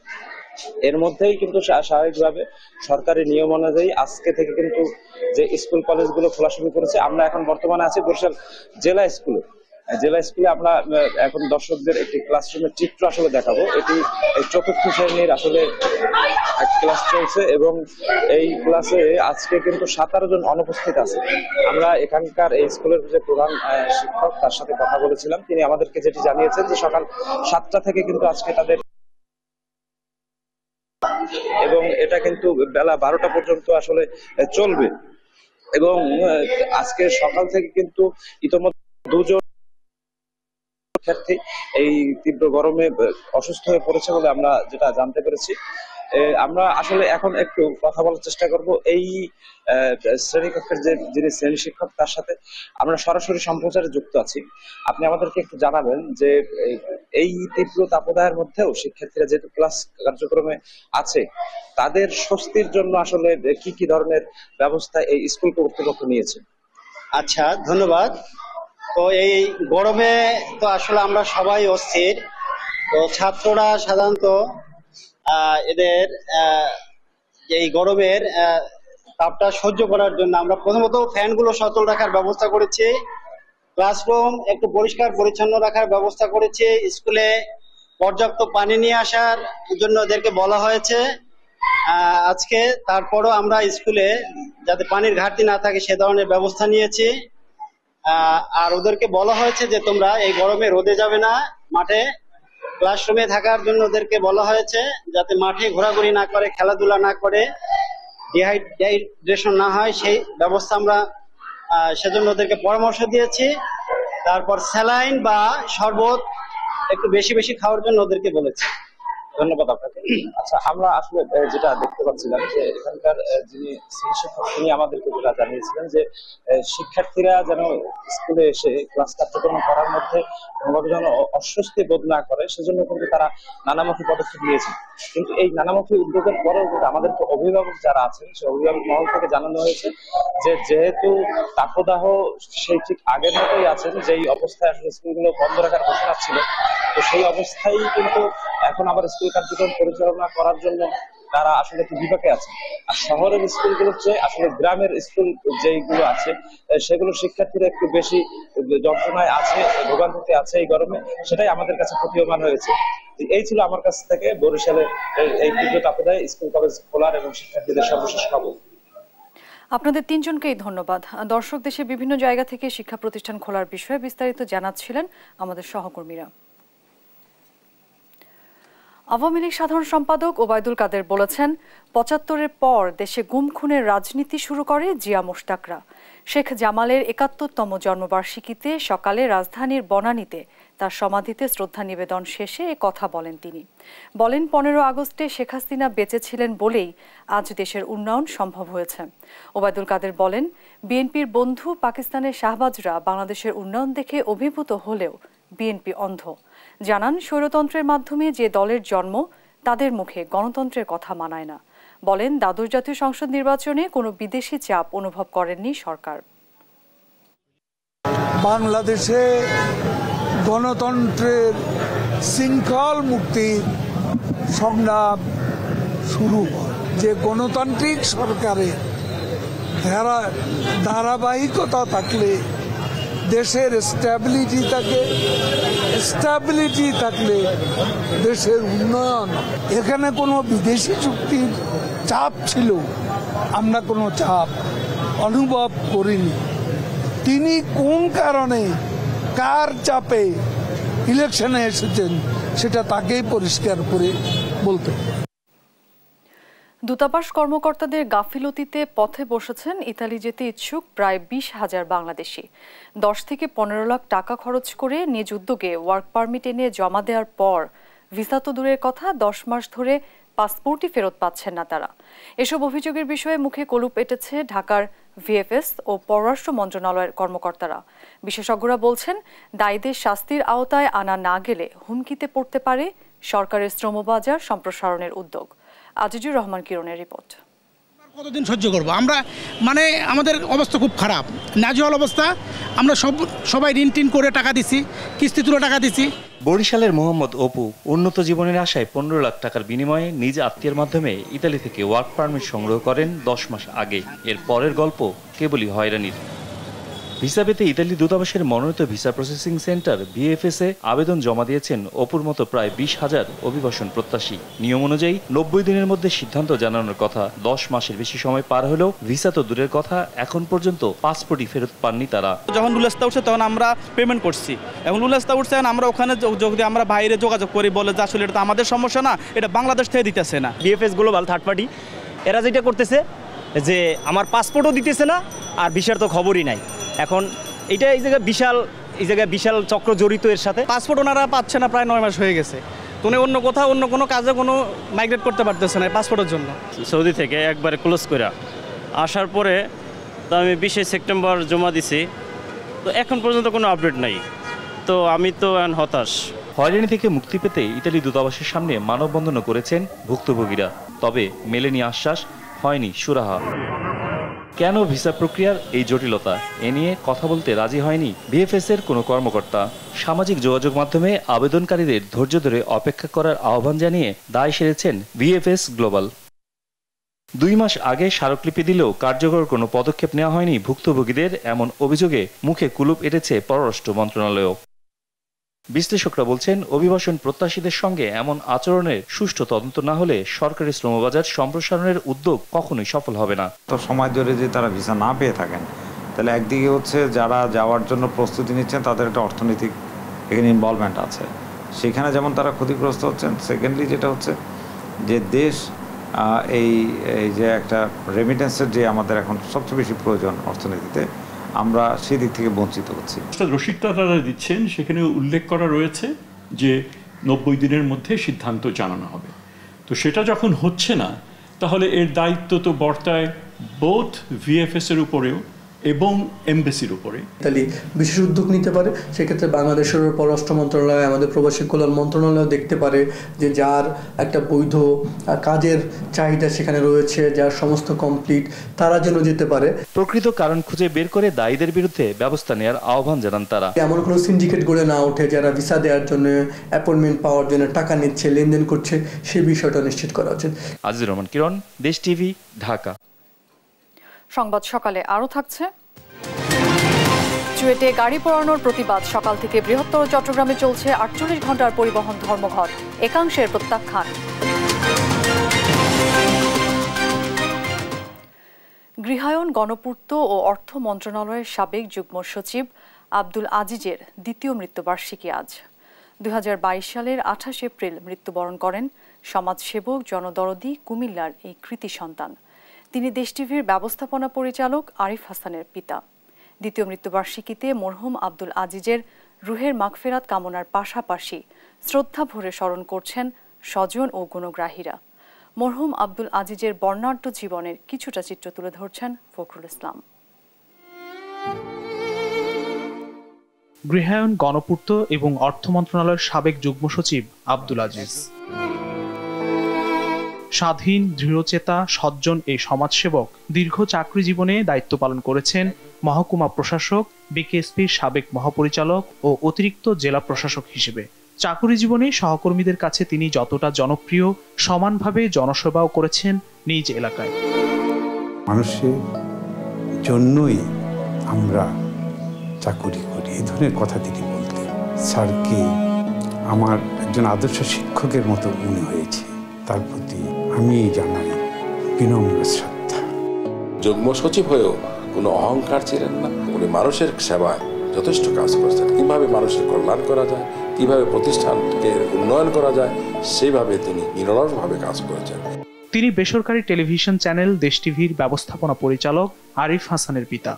এর মধ্যেই কিন্তু স্বাভাবিকভাবে সরকারি নিয়ম অনুযায়ী আজকে থেকে কিন্তু যে স্কুল কলেজগুলো খোলা শুরু করেছে। আমরা এখন বর্তমানে আছি বরিশাল জেলা স্কুলে। আমরা এখন দর্শকদের একটি ক্লাসরুমের চিত্র আসলে দেখাবো। এটি 4র্থ শ্রেণীর আসলে ক্লাস চলছে এবং এই ক্লাসে আজকে কিন্তু 17 জন অনুপস্থিত আছে। আমরা এখানকার এই স্কুলের যে প্রধান শিক্ষক তার সাথে কথা বলেছিলাম। তিনি আমাদেরকে যেটি জানিয়েছেন যে সকাল 7টা থেকে কিন্তু আজকে তাদের এবং এটা কিন্তু বেলা 12টা পর্যন্ত আসলে চলবে এবং আজকে সকাল থেকে কিন্তু ইতোমধ্যে 2 জন শিক্ষার্থী এই তীব্র গরমে অসুস্থ হয়ে পড়েছে বলে আমরা যেটা জানতে পেরেছি। আমরা আসলে এখন একটু কথা বলার চেষ্টা করব এই শ্রেণীকক্ষের যিনি শ্রেণী শিক্ষক তার সাথে আমরা সরাসরি সম্প্রচারে যুক্ত আছি। আপনি আমাদেরকে একটু জানাবেন যে এই তীব্র তাপদাহের মধ্যেও শিক্ষার্থীরা যেহেতু ক্লাস কার্যক্রমে আছে তাদের স্বস্তির জন্য আসলে কি কি ধরনের ব্যবস্থা এই স্কুল কর্তৃপক্ষ নিয়েছে? আচ্ছা, ধন্যবাদ। তো এই গরমে তো আসলে আমরা সবাই অস্থির। তো ছাত্ররা সাধারণত এদের এই গরমের তাপটা সহ্য করার জন্য আমরা প্রথমত ফ্যানগুলো সচল রাখার ব্যবস্থা করেছি, ক্লাসরুম একটু পরিষ্কার পরিচ্ছন্ন রাখার ব্যবস্থা করেছি, স্কুলে পর্যাপ্ত পানি নিয়ে আসার জন্য ওদেরকে বলা হয়েছে আজকে। তারপরও আমরা স্কুলে যাতে পানির ঘাটতি না থাকে সে ধরনের ব্যবস্থা নিয়েছি। আর ওদেরকে বলা হয়েছে যে তোমরা এই গরমে রোদে যাবে না, মাঠে ক্লাসরুমে থাকার জন্য ওদেরকে বলা হয়েছে যাতে মাঠে ঘোরাঘুরি না করে, খেলাধুলা না করে, ডিহাইড্রেশন না হয় সেই ব্যবস্থা আমরা সেজন্য ওদেরকে পরামর্শ দিয়েছি। তারপর স্যালাইন বা শরবত একটু বেশি বেশি খাওয়ার জন্য ওদেরকে বলেছি। ধন্যবাদ আপনাকে। আচ্ছা, আমরা আসলে যেটা দেখতে পাচ্ছিলাম যে এখানকার যিনি শিক্ষক তিনি আমাদেরকে যেটা জানিয়েছিলেন যে শিক্ষার্থীরা যেন স্কুলে এসে ক্লাস কার্যক্রম করার মধ্যে কোনোভাবে যেন অস্বস্তি বোধ না করে সেজন্য কিন্তু তারা নানামুখী পদক্ষেপ নিয়েছে। কিন্তু এই নানামুখী উদ্যোগের পরেও কিন্তু আমাদেরকে অভিভাবক যারা আছেন সেই অভিভাবক মহল থেকে জানানো হয়েছে যে যেহেতু তাপদাহ সেই ঠিক আগের মতোই আছেন, যেই অবস্থায় আসলে স্কুলগুলো বন্ধ রাখার ঘোষণা ছিল, তো সেই অবস্থায় কিন্তু এখন আবার স্কুল কার্যক্রম পরিচালনা করার জন্য তারা আসলে একটু বিপাকে আছে। আর শহরের স্কুলগুলোর চেয়ে আসলে গ্রামের স্কুল যেগুলো আছে সেগুলো শিক্ষার্থীরা একটু বেশি যন্ত্রণায় আছে, ভোগান্তিতে আছে এই গরমে, সেটাই আমাদের কাছে প্রতীয়মান হয়েছে। এই ছিল আমার কাছ থেকে বরিশালে এই তীব্র তাপদাহে স্কুল কলেজ খোলার এবং শিক্ষার্থীদের সর্বশেষ খবর। আপনাদের 3 জনকেই ধন্যবাদ। দর্শক, দেশে বিভিন্ন জায়গা থেকে শিক্ষা প্রতিষ্ঠান খোলার বিষয়ে বিস্তারিত জানাচ্ছিলেন আমাদের সহকর্মীরা। আওয়ামী লীগ সাধারণ সম্পাদক ওবায়দুল কাদের বলেছেন, ৭৫-এর পর দেশে গুম খুনের রাজনীতি শুরু করে জিয়া মোশতাকরা। শেখ জামালের ৭১তম জন্মবার্ষিকীতে সকালে রাজধানীর বনানীতে তার সমাধিতে শ্রদ্ধা নিবেদন শেষে এ কথা বলেন তিনি। বলেন, ১৫ আগস্টে শেখ হাসিনা বেঁচে ছিলেন বলেই আজ দেশের উন্নয়ন সম্ভব হয়েছে। ওবায়দুল কাদের বলেন, বিএনপির বন্ধু পাকিস্তানের শাহবাজরা বাংলাদেশের উন্নয়ন দেখে অভিভূত হলেও বিএনপি অন্ধ। জানান, স্বৈরতন্ত্রের মাধ্যমে যে দলের জন্ম তাদের মুখে গণতন্ত্রের কথা মানায় না। বলেন, দ্বাদশ জাতীয় সংসদ নির্বাচনে কোনো বিদেশি চাপ অনুভব করেননি সরকার। বাংলাদেশে গণতন্ত্রের শৃঙ্খল মুক্তির সংগ্রাম শুরু হয়। যে গণতান্ত্রিক সরকারের ধারাবাহিকতা থাকলে দেশের স্ট্যাবিলিটি থাকলে দেশের উন্নয়ন। এখানে কোনো বিদেশি চুক্তির চাপ ছিল, আমরা কোনো চাপ অনুভব করিনি। তিনি কোন কারণে কার চাপে ইলেকশনে এসেছেন সেটা তাকেই পরিষ্কার করে বলতে হবে। দূতাবাস কর্মকর্তাদের গাফিলতিতে পথে বসেছেন ইতালি যেতে ইচ্ছুক প্রায় 20,000 বাংলাদেশি। 10 থেকে 15 লাখ টাকা খরচ করে নিজ উদ্যোগে ওয়ার্ক পারমিট এনে জমা দেওয়ার পর ভিসা তো দূরের কথা, 10 মাস ধরে পাসপোর্টই ফেরত পাচ্ছেন না তারা। এসব অভিযোগের বিষয়ে মুখে কলুপ এঁটেছে ঢাকার ভিএফএস ও পররাষ্ট্র মন্ত্রণালয়ের কর্মকর্তারা। বিশেষজ্ঞরা বলছেন, দায়ীদের শাস্তির আওতায় আনা না গেলে হুমকিতে পড়তে পারে সরকারের শ্রমবাজার সম্প্রসারণের উদ্যোগ। আজিজুর রহমান কিরণের রিপোর্ট। কতদিন সহ্য করবো আমরা? আমাদের অবস্থা খুব খারাপ, নাজেহাল অবস্থা। আমরা সবাই ঋণ টিন করে টাকা দিছি, কিস্তি তুলে টাকা দিছি। বরিশালের মোহাম্মদ অপু উন্নত জীবনের আশায় 15 লাখ টাকার বিনিময়ে নিজ আত্মীয়ের মাধ্যমে ইতালি থেকে ওয়ার্ক পারমিট সংগ্রহ করেন 10 মাস আগে। এর পরের গল্প কেবলই হয়রানির। ভিসা পেতে ইতালি দূতাবাসের মনোনীত ভিসা প্রসেসিং সেন্টার ভিএফএস এ আবেদন জমা দিয়েছেন অপুর মতো প্রায় 20,000 অভিবাসন প্রত্যাশী। নিয়ম অনুযায়ী 90 দিনের মধ্যে সিদ্ধান্ত জানানোর কথা। 10 মাসের বেশি সময় পার হলেও ভিসা তো দূরের কথা, এখন পর্যন্ত পাসপোর্টই ফেরত পাননি তারা। যখন লুলাস্তা উঠছে তখন আমরা পেমেন্ট করছি, এখন লুলাস্তা উঠছে আমরা ওখানে যদি আমরা বাইরে যোগাযোগ করি বলে যে আসলে এটা তো আমাদের সমস্যা না, এটা বাংলাদেশ থেকে দিতেছে না। ভিএফএস গ্লোবাল থার্ড পার্টি এরা যেটা করতেছে যে আমার পাসপোর্টও দিতেছে না আর ভিসার তো খবরই নাই। এখন এটা এই জায়গায় বিশাল চক্র জড়িত এর সাথে। পাসপোর্ট ওনারা পাচ্ছে না, প্রায় 9 মাস হয়ে গেছে। তো অন্য কোথাও অন্য কোনো কাজে কোনো মাইগ্রেট করতে পারতেছে না পাসপোর্টের জন্য। সৌদি থেকে একবারে ক্লোজ করে আসার পরে তো আমি 20 সেপ্টেম্বর জমা দিছি, তো এখন পর্যন্ত কোনো আপডেট নাই। তো আমি তো হতাশ। হয়রানি থেকে মুক্তি পেতে ইতালি দূতাবাসের সামনে মানববন্ধন করেছেন ভুক্তভোগীরা, তবে মেলেনি আশ্বাস, হয়নি সুরাহা। কেন ভিসা প্রক্রিয়ার এই জটিলতা, এ নিয়ে কথা বলতে রাজি হয়নি ভিএফএস এর কোনো কর্মকর্তা। সামাজিক যোগাযোগ মাধ্যমে আবেদনকারীদের ধৈর্য ধরে অপেক্ষা করার আহ্বান জানিয়ে দায় সেরেছেন ভিএফএস গ্লোবাল। 2 মাস আগে স্মারকলিপি দিলেও কার্যকর কোনো পদক্ষেপ নেওয়া হয়নি ভুক্তভোগীদের, এমন অভিযোগে মুখে কুলুপ এঁটেছে পররাষ্ট্র মন্ত্রণালয়ও। বিশ্লেষকরা বলছেন, অভিবাসন প্রত্যাশীদের সঙ্গে এমন আচরণের সুষ্ঠু তদন্ত না হলে সরকারি শ্রমবাজার সম্প্রসারণের উদ্যোগ কখনোই সফল হবে না। তো সময় ধরে যে তারা ভিসা না পেয়ে থাকেন, তাহলে একদিকে হচ্ছে যারা যাওয়ার জন্য প্রস্তুতি নিচ্ছেন তাদের একটা অর্থনৈতিক এখানে ইনভলভমেন্ট আছে, সেখানে যেমন তারা ক্ষতিগ্রস্ত হচ্ছেন। সেকেন্ডলি যেটা হচ্ছে যে দেশ এই যে একটা রেমিটেন্সের যে আমাদের এখন সবচেয়ে বেশি প্রয়োজন অর্থনীতিতে, আমরা সেই দিক থেকে বঞ্চিত হচ্ছি। রসিদটা তারা দিচ্ছেন, সেখানে উল্লেখ করা রয়েছে যে 90 দিনের মধ্যে সিদ্ধান্ত জানানো হবে। তো সেটা যখন হচ্ছে না, তাহলে এর দায়িত্ব তো বর্তায় বোথ ভিএফএস এর উপরেও এবং এমবেসির উপরে। ইতালি বিশেষ উদ্যোগ নিতে পারে, সেক্ষেত্রে বাংলাদেশের পররাষ্ট্র মন্ত্রণালয়, আমাদের প্রবাসী কল্যাণ মন্ত্রণালয় দেখতে পারে যে যার একটা বৈধ কাজের চাহিদা সেখানে রয়েছে, যার সমস্ত কমপ্লিট, তারা যেন যেতে পারে। প্রকৃত কারণ খুঁজে বের করে দায়ীদের বিরুদ্ধে ব্যবস্থা নেওয়ার আহ্বান জানান তারা। এমন কোনো সিন্ডিকেট গড়ে না ওঠে যারা ভিসা দেওয়ার জন্য, অ্যাপয়েন্টমেন্ট পাওয়ার জন্য টাকা নিচ্ছে, লেনদেন করছে, সেই বিষয়টা নিশ্চিত করা উচিত। আজিজুর রহমান কিরণ, দেশ টিভি, ঢাকা। সংবাদ সকালে আরও থাকছে। চুয়েটে গাড়ি পোড়ানোর প্রতিবাদ, সকাল থেকে বৃহত্তর চট্টগ্রামে চলছে 48 ঘন্টার পরিবহন ধর্মঘট, একাংশের প্রত্যাখ্যান। গৃহায়ন, গণপূর্ত ও অর্থ মন্ত্রণালয়ের সাবেক যুগ্ম সচিব আব্দুল আজিজের দ্বিতীয় মৃত্যুবার্ষিকী আজ। 2022 সালের 28 এপ্রিল মৃত্যুবরণ করেন সমাজসেবক, জনদরদি, কুমিল্লার এই কৃতি সন্তান। তিনি দেশ টিভির ব্যবস্থাপনা পরিচালক আরিফ হাসানের পিতা। দ্বিতীয় মৃত্যুবার্ষিকীতে মরহুম আব্দুল আজিজের রুহের মাগফিরাত কামনার পাশাপাশি শ্রদ্ধা ভরে স্মরণ করছেন স্বজন ও গুণগ্রাহীরা। মরহুম আব্দুল আজিজের বর্ণাঢ্য জীবনের কিছুটা চিত্র তুলে ধরছেন ফখরুল ইসলাম। গৃহায়ন, গণপূর্ত এবং অর্থ মন্ত্রণালয়ের সাবেক যুগ্ম সচিব আব্দুল আজিজ। স্বাধীন, দৃঢ়চেতা, সজ্জন এই সমাজসেবক দীর্ঘ চাকরি জীবনে দায়িত্ব পালন করেছেন মহকুমা প্রশাসক, বিকেএসপির সাবেক মহাপরিচালক ও অতিরিক্ত জেলা প্রশাসক হিসেবে। চাকরি জীবনে সহকর্মীদের কাছে তিনি যতটা জনপ্রিয়, সমানভাবে জনসেবাও করেছেন নিজ এলাকায়। মানুষের জন্যই আমরা চাকুরি করি, এই ধরনের কথা তিনি বলতেন। স্যারকে আমার একজন আদর্শ শিক্ষকের মতো মনে হয়েছে, তার প্রতি আমি জানাই বিনম্র শ্রদ্ধা। যুগ্ম সচিব হয়েও কোনো অহংকার ছিলেন না, উনি মানুষের সেবায় যথেষ্ট কাজ করছেন। কিভাবে মানুষের কল্যাণ করা যায়, কিভাবে প্রতিষ্ঠানকে উন্নয়ন করা যায়, সেইভাবে তিনি নিরলসভাবে কাজ করেছেন। তিনি বেসরকারি টেলিভিশন চ্যানেল দেশ টিভির ব্যবস্থাপনা পরিচালক আরিফ হাসানের পিতা।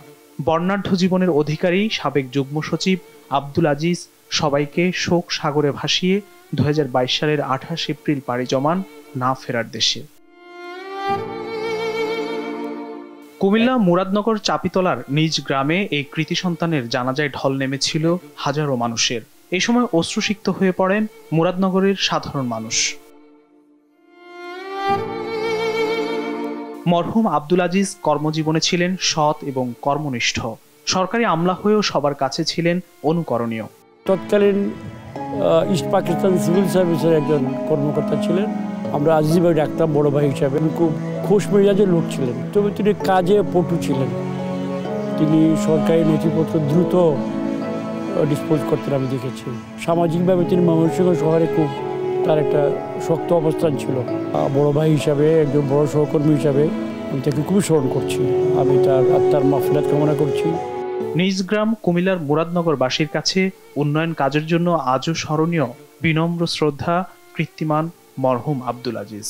বর্ণাঢ্য জীবনের অধিকারী সাবেক যুগ্ম সচিব আব্দুল আজিজ সবাইকে শোক সাগরে ভাসিয়ে 2022 সালের 28 এপ্রিল পাড়ি জমান না ফেরার দেশে। কুমিল্লা মুরাদনগর চাপিতলার নিজ গ্রামে এই কৃতি সন্তানের জানাজায় ঢল নেমেছিল হাজারো মানুষের। এই সময় অশ্রুসিক্ত হয়ে পড়েন মুরাদনগরের সাধারণ মানুষ। মরহুম আব্দুল আজিজ কর্মজীবনে ছিলেন সৎ এবং কর্মনিষ্ঠ। সরকারি আমলা হয়েও সবার কাছে ছিলেন অনুকরণীয়। তৎকালীন ইস্ট পাকিস্তান সিভিল সার্ভিসের একজন কর্মকর্তা ছিলেন। আমরা আজিজ ভাই ডাক্তার বড় ভাই হিসাবে খুব খুশ মেজাজের লোক ছিলেন, তবে তিনি কাজে পটু ছিলেন। তিনি সরকারি নথিপত্র দ্রুত ডিসপোজ করতেন আমি দেখেছি। সামাজিকভাবে তিনি ময়মনসিংহ শহরে খুব তার একটা শক্ত অবস্থান ছিল। বড় ভাই হিসাবে, একজন বড় সহকর্মী হিসাবে আমি তাকে খুবই স্মরণ করছি। আমি তার আত্মার মাগফিরাত কামনা করছি। নিজ গ্রাম কুমিল্লার মুরাদনগরবাসীর কাছে উন্নয়ন কাজের জন্য আজও স্মরণীয় বিনম্র শ্রদ্ধা কীর্তিমান মরহুম আব্দুল আজিজ।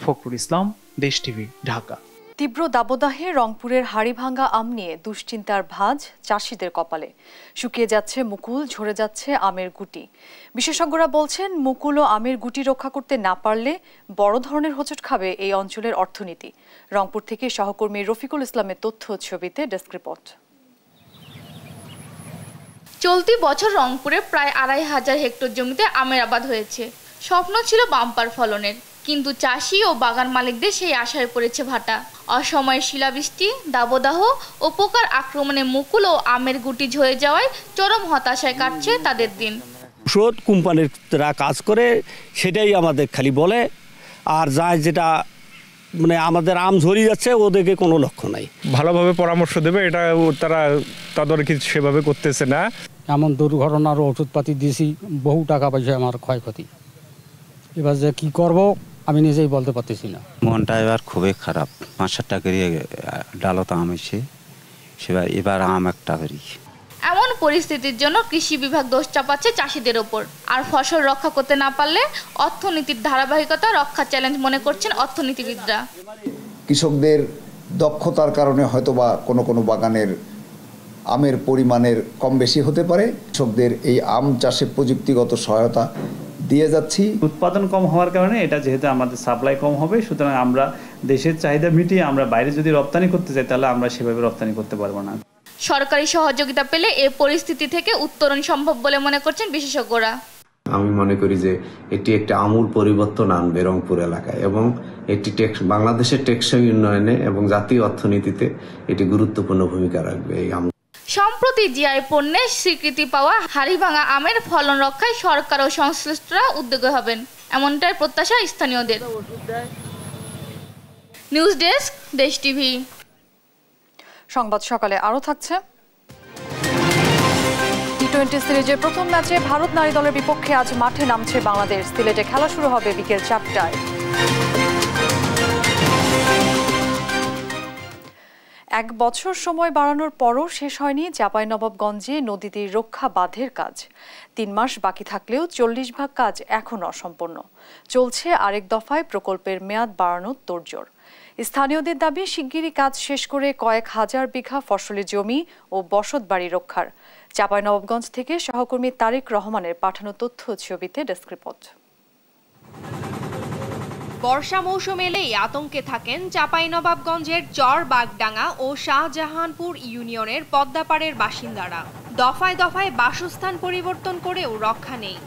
ফখরুল ইসলাম, দেশ টিভি, ঢাকা। তীব্র দাবদাহে রংপুরের হাড়িভাঙ্গা আম নিয়ে দুশ্চিন্তার ভাঁজ চাষিদের কপালে। শুকিয়ে যাচ্ছে মুকুল, ঝরে যাচ্ছে আমের গুটি। বিশেষজ্ঞরা বলছেন, মুকুল ও আমের গুটি রক্ষা করতে না পারলে বড় ধরনের হোঁচট খাবে এই অঞ্চলের অর্থনীতি। রংপুর থেকে সহকর্মী রফিকুল ইসলামের তথ্য ছবিতে ডেস্ক রিপোর্ট। চলতি বছর রংপুরে প্রায় 2500 হেক্টর জমিতে আমের আবাদ হয়েছে। স্বপ্ন ছিল বাম্পার ফলনের, কিন্তু চাষি ও বাগান মালিকদের সেই আশায় পড়েছে ভাটা। অসময়ে শিলাবৃষ্টি, দাবদাহ ও পোকার আক্রমণে মুকুল ও আমের গুটি ঝরে যাওয়ায় চরম হতাশায় কাটছে তাদের দিন। ওষুধ কোম্পানিরা কাজ করে সেটাই আমাদের খালি বলে, আর যায় যেটা মানে আমাদের আম ঝরিয়ে যাচ্ছে, ওদেরকে কোনো লক্ষ্য নাই। ভালোভাবে পরামর্শ দেবে, এটা তারা তদারকি সেভাবে করতেছে না। এমন দুর্ঘটনার ওষুধপাতি দিয়েছি, বহু টাকা পয়সা আমার ক্ষয়ক্ষতি। এবার যে কী করবো আমি নিজেই বলতে পারতেছি না। মনটা এবার খুবই খারাপ। 5-7 টাকা ডালত আম এসে সেবার এবার আম একটা করি। এমন পরিস্থিতির জন্য কৃষি বিভাগ দোষ চাপাচ্ছে চাষিদের ওপর। আর ফসল রক্ষা করতে না পারলে অর্থনীতির ধারাবাহিকতা রক্ষা চ্যালেঞ্জ মনে করছেন অর্থনীতিবিদরা। কৃষকদের দক্ষতার কারণে হয়তোবা কোনো কোনো বাগানের আমের পরিমাণের কম বেশি হতে পারে। কৃষকদের এই আম চাষে প্রযুক্তিগত সহায়তা দিয়ে যাচ্ছি। উৎপাদন কম হওয়ার কারণে এটা যেহেতু আমাদের সাপ্লাই কম হবে, সুতরাং আমরা দেশের চাহিদা মিটিয়ে আমরা বাইরে যদি রপ্তানি করতে চাই তাহলে আমরা সেভাবে রপ্তানি করতে পারবো না। সরকারি সহযোগিতা পেলে এই পরিস্থিতি থেকে উত্তরণ সম্ভব বলে মনে করছেন বিশেষজ্ঞরা। আমি মনে করি যে এটি একটা আমূল পরিবর্তন আনবে রংপুর এলাকায় এবং এটি বাংলাদেশের টেকসই উন্নয়নে এবং জাতীয় অর্থনীতিতে এটি গুরুত্বপূর্ণ ভূমিকা রাখবে। এই আম সম্প্রতি জিআই পণ্যের স্বীকৃতি পাওয়া হাড়িভাঙ্গা আমের ফলন রক্ষায় সরকার ও সংশ্লিষ্টরা উদ্যোগী হবেন, এমনটাই প্রত্যাশা স্থানীয়দের। নিউজ ডেস্ক, দেশ টিভি। সংবাদ সকালে আরও থাকছে। টি-20 সিরিজের প্রথম ম্যাচে ভারত নারী দলের বিপক্ষে আজ মাঠে নামছে বাংলাদেশ। সিলেটে খেলা শুরু হবে বিকেল 4টায়। এক বছর সময় বাড়ানোর পরও শেষ হয়নি চাঁপাইনবাবগঞ্জে নদী তীর রক্ষা বাঁধের কাজ। 3 মাস বাকি থাকলেও 40% কাজ এখনও অসম্পূর্ণ। চলছে আরেক দফায় প্রকল্পের মেয়াদ বাড়ানোর তোড়জোড়। স্থানীয়দের দাবি, শিগগিরই কাজ শেষ করে কয়েক হাজার বিঘা ফসলি জমি ও বসতবাড়ি রক্ষার। চাঁপাইনবাবগঞ্জ থেকে সহকর্মী তারেক রহমানের পাঠানো তথ্য ছবিতে ডেস্ক রিপোর্ট। বর্ষা মৌসুম এলেই আতঙ্কে থাকেন চাঁপাইনবাবগঞ্জের চরবাগডাঙ্গা ও শাহজাহানপুর ইউনিয়নের পদ্মাপাড়ের বাসিন্দারা। দফায় দফায় বাসস্থান পরিবর্তন করেও রক্ষা নেই।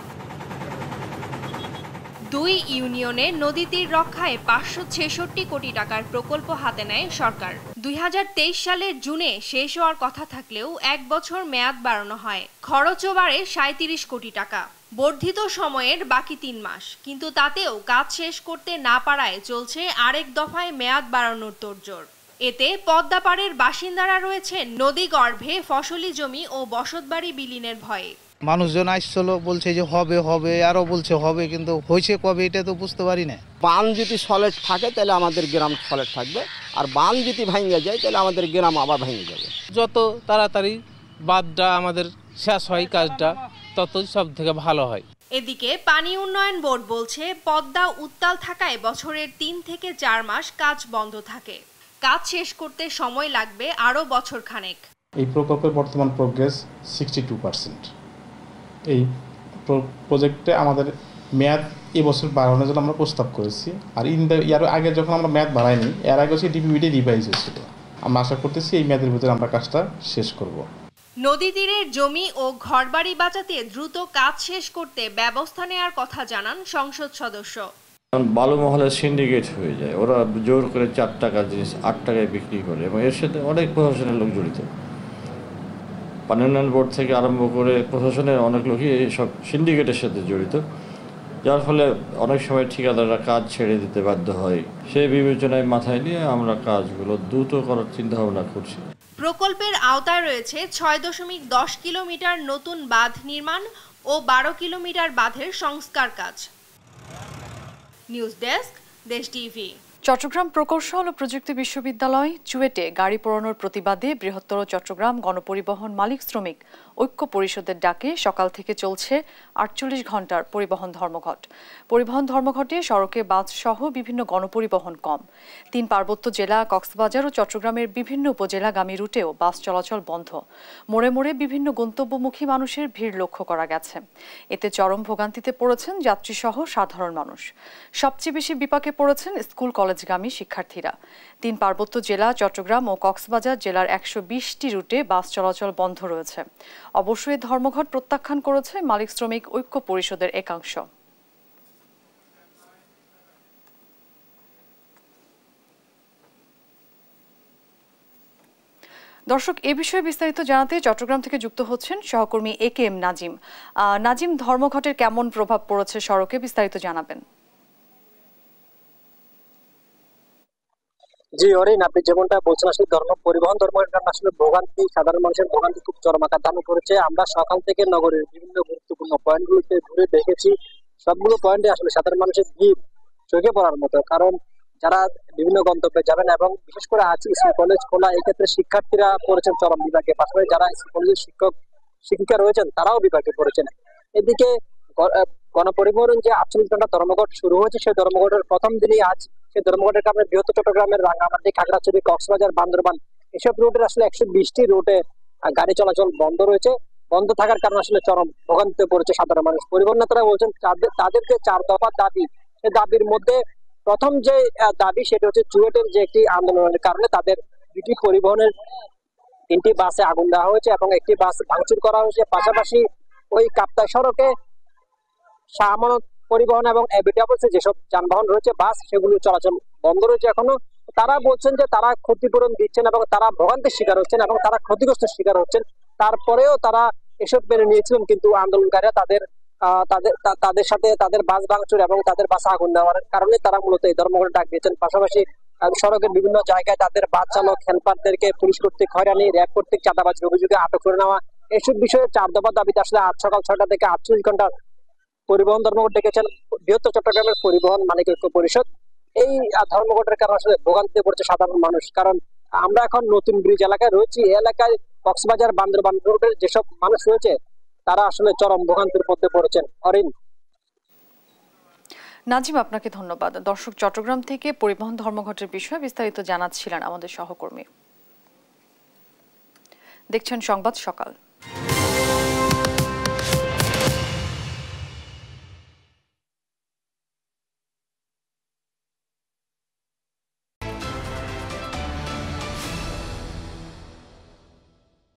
2 ইউনিয়নে নদী তীর রক্ষায় 566 কোটি টাকার প্রকল্প হাতে নেয় সরকার। 2023 সালের জুনে শেষ হওয়ার কথা থাকলেও 1 বছর মেয়াদ বাড়ানো হয়। খরচও বাড়ে 37 কোটি টাকা। বর্ধিত সময়ের বাকি 3 মাস, কিন্তু তাতেও কাজ শেষ করতে না পারায় চলছে আরেক দফায় মেয়াদ বাড়ানোর তোড়জোড়। এতে পদ্মাপাড়ের বাসিন্দারা রয়েছেন নদী গর্ভে ফসলি জমি ও বসতবাড়ি বিলীনের ভয়ে। মানুষজন আসছিল, বলছে যে হবে হবে, আরও বলছে হবে, কিন্তু হয়েছে কবে এটা তো বুঝতে পারি না। বাঁধ যদি সলিড থাকে তাহলে আমাদের গ্রাম সলিড থাকবে, আর বাঁধ যদি ভেঙে যায় তাহলে আমাদের গ্রাম আবার ভেঙে যাবে। যত তাড়াতাড়ি বাঁধটা আমাদের শেষ হয় কাজটা, তত সব থেকে ভালো হয়। এদিকে পানি উন্নয়ন বোর্ড বলছে পদ্মা উত্তাল থাকায় বছরের 3 থেকে 4 মাস কাজ বন্ধ থাকে। কাজ শেষ করতে সময় লাগবে আরও বছর খানেক। এই প্রকল্পের বর্তমান প্রোগ্রেস 62%। এই প্রজেক্টে আমাদের মেয়াদ এবছর বাড়ানোর জন্য আমরা প্রস্তাব করেছি। আর এর আগে যখন আমরা মেয়াদ বাড়াইনি, এর আগে হচ্ছে ডিপিবিটি রিভাইজ হয়েছিল। আমরা আশা করতেছি এই মেয়াদের ভিতরে আমরা কাজটা শেষ করব। নদী তীরের জমি ও ঘরবাড়ি বাঁচাতে দ্রুত কাজ শেষ করতে ব্যবস্থা নেওয়ার কথা জানান সংসদ সদস্য। বালু মহলের সিন্ডিকেট হয়ে যায়, ওরা জোর করে 4 টাকার জিনিস 8 টাকায় বিক্রি করে, এবং এর সাথে অনেক প্রশাসনের লোক জড়িত। পানি উন্নয়ন বোর্ড থেকে আরম্ভ করে প্রশাসনের অনেক লোকই এইসব সিন্ডিকেটের সাথে জড়িত, যার ফলে অনেক সময় ঠিকাদাররা কাজ ছেড়ে দিতে বাধ্য হয়। সেই বিবেচনায় মাথায় নিয়ে আমরা কাজগুলো দ্রুত করার চিন্তা ভাবনা করছি। প্রকল্পের আওতায় রয়েছে 6.10 কিলোমিটার নতুন বাঁধ নির্মাণ ও 12 কিলোমিটার বাঁধের সংস্কার কাজ। নিউজ ডেস্ক, দেশ টিভি। চট্টগ্রাম প্রকৌশল ও প্রযুক্তি বিশ্ববিদ্যালয় চুয়েটে গাড়ি পোড়ানোর প্রতিবাদে বৃহত্তর চট্টগ্রাম গণপরিবহন মালিক শ্রমিক ঐক্য পরিষদের ডাকে সকাল থেকে চলছে 48 ঘণ্টার পরিবহন ধর্মঘট। পরিবহন ধর্মঘটে সড়কে বাস সহ বিভিন্ন গণপরিবহন কম। 3 পার্বত্য জেলা কক্সবাজার ও চট্টগ্রামের বিভিন্ন উপজেলাগামী রুটেও বাস চলাচল বন্ধ। মোড়ে মোড়ে বিভিন্ন গন্তব্যমুখী মানুষের ভিড় লক্ষ্য করা গেছে। এতে চরম ভোগান্তিতে পড়েছেন যাত্রীসহ সাধারণ মানুষ। সবচেয়ে বেশি বিপাকে পড়েছেন স্কুল কলেজগামী শিক্ষার্থীরা। 3 পার্বত্য জেলা চট্টগ্রাম ও কক্সবাজার জেলার 120টি রুটে বাস চলাচল বন্ধ রয়েছে। অবশ্যই ধর্মঘট প্রত্যাখ্যান করেছে মালিক শ্রমিক ঐক্য পরিষদের একাংশ। দর্শক, এ বিষয়ে বিস্তারিত জানাতে চট্টগ্রাম থেকে যুক্ত হচ্ছেন সহকর্মী AKM নাজিম। নাজিম, ধর্মঘটের কেমন প্রভাব পড়েছে সড়কে, বিস্তারিত জানাবেন। জি অরিন, আপনি যেমনটা বলছেন, আসলে পরিবহন ধর্মের কারণে আসলে ভোগান্তি, সাধারণ মানুষের ভোগান্তি খুব চরম আকার ধারণ করেছে। আমরা সকাল থেকে নগরের বিভিন্ন গুরুত্বপূর্ণ পয়েন্টগুলোতে ঘুরে দেখেছি, সবগুলো পয়েন্টে আসলে সাধারণ মানুষের ভিড় চোখে পড়ার মতো। কারণ যারা বিভিন্ন গন্তব্যে যাবেন এবং বিশেষ করে আছে স্কুল কলেজ খোলা, এক্ষেত্রে শিক্ষার্থীরা পড়েছেন চরম বিভাগে, পাশাপাশি যারা স্কুল কলেজের শিক্ষক শিক্ষিকা রয়েছেন তারাও বিভাগে পড়েছেন। এদিকে গণপরিবহন যে 48 ঘন্টা ধর্মঘট শুরু হয়েছে, সেই ধর্মঘটের প্রথম দিনই আজ সেই ধর্মঘটের কারণে বৃহত্তর চট্টগ্রামের রাঙ্গামাটি, খাগড়াছড়ি, কক্সবাজার, বান্দরবান এসব রুটের আসলে 120টি রুটে গাড়ি চলাচল বন্ধ রয়েছে। বন্ধ থাকার কারণে আসলে চরম ভোগান্তিতে পড়েছে সাধারণ মানুষ। পরিবহন নেতারা বলছেন তাদের যে 4 দফা দাবি, সেই দাবির মধ্যে প্রথম যে দাবি সেটা হচ্ছে চুয়েটের যে একটি আন্দোলনের কারণে তাদের 2টি পরিবহনের 3টি বাসে আগুন দেওয়া হয়েছে এবং একটি বাস ভাঙচুর করা হয়েছে। পাশাপাশি ওই কাপ্তাই সড়কে শাহ আমানত পরিবহন এবং এবি ট্রাভেলস যেসব যানবাহন রয়েছে বাস, সেগুলো চলাচল বন্ধ রয়েছে এখনো। তারা বলছেন যে তারা ক্ষতিপূরণ দিচ্ছেন এবং তারা ভোগান্তির শিকার হচ্ছেন এবং তারা ক্ষতিগ্রস্তের শিকার হচ্ছেন। তারপরেও তারা এসব মেনে নিয়েছিলেন, কিন্তু আন্দোলনকারীরা তাদের সাথে তাদের বাস ভাঙচুর এবং তাদের বাসে আগুন দেওয়ার কারণে তারা মূলত এই ধর্মঘট ডাক দিয়েছেন। পাশাপাশি সড়কের বিভিন্ন জায়গায় তাদের বাস চালক হেল্পারদেরকে পুলিশ কর্তৃক হয়রানি, র্যাব কর্তৃক চাঁদাবাজির অভিযোগে আটক করে নেওয়া, এসব বিষয়ে 4 দফা দাবিতে আসলে আজ সকাল 6টা থেকে 48 ঘন্টা পরিবহন ধর্মঘট ডেকেছেন বৃহত্তর চট্টগ্রামের পরিবহন মালিক ঐক্য পরিষদ। এই ধর্মঘটের কারণে আসলে ভোগান্তিতে পড়ছে সাধারণ মানুষ। কারণ আমরা এখন নতুন ব্রিজ এলাকায় রয়েছি, এই এলাকায় কক্সবাজার, বান্দরবান রোডের যেসব মানুষ রয়েছে তারা আসলে চরম ভোগান্তির মধ্যে পড়েছেন। অরিন। নাজিম, আপনাকে ধন্যবাদ। দর্শক, চট্টগ্রাম থেকে পরিবহন ধর্মঘটের বিষয়ে বিস্তারিত জানাচ্ছিলেন আমাদের সহকর্মী। দেখছেন সংবাদ সকাল।